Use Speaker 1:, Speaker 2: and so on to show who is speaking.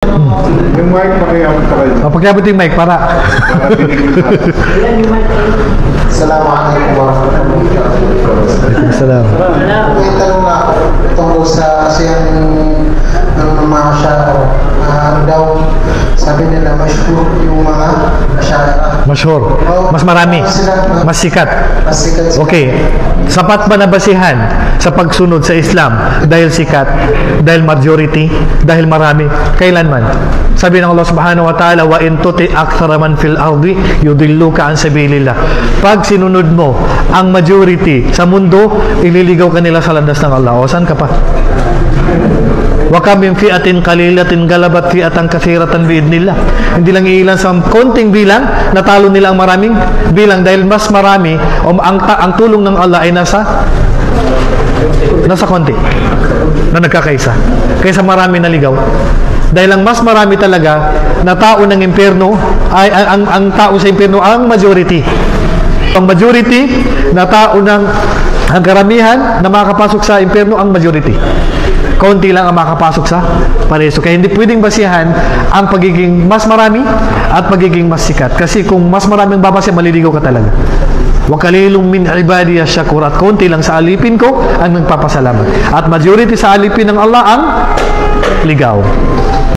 Speaker 1: Yung mic pakiabot pa kayo.
Speaker 2: Pagkabot yung mic para.
Speaker 3: Assalamualaikum warahmatullahi wabarakatuh.
Speaker 2: Salam.
Speaker 3: May tanong na ako tungkol sa siyang masyarakat. Daw, sabi nila, masyhur yung mga masyarakat.
Speaker 2: Masyhur. Mas marami. Mas sikat.
Speaker 3: Mas sikat sila.
Speaker 2: Okay. Sapat ba na basihan sa pagsunod sa Islam dahil sikat, dahil majority, dahil marami? Kailanman? Sabi ng Allah Subhanahu wa Ta'ala, wa in tuti akthara man fil ardi yudilluka an sabilillah. Pag sinunod mo ang majority sa mundo, ililigaw ka nila sa landas ng Allah. O saan ka pa? Wa kam min fi'atin qalilatin galabat fi'atan katsiratan biidnillah. Hindi lang iilan sa konting bilang natalo nila ang maraming bilang dahil mas marami o ang tulong ng Allah ay nasa konti na nagkakaisa kaysa marami na ligaw. Dahil ang mas marami talaga na tao ng impyerno ay ang tao sa impyerno ang majority. Ang majority na tao ng ang karamihan na makakapasok sa impyerno ang majority. Kaunti lang ang makakapasok sa pareso. Kaya hindi pwedeng basihan ang pagiging mas marami at pagiging mas sikat. Kasi kung mas maraming babase, maliligaw ka talaga. Wa qalilun min ibadiya syakur. At kaunti lang sa alipin ko ang nagpapasalamat. At majority sa alipin ng Allah ang ligaw.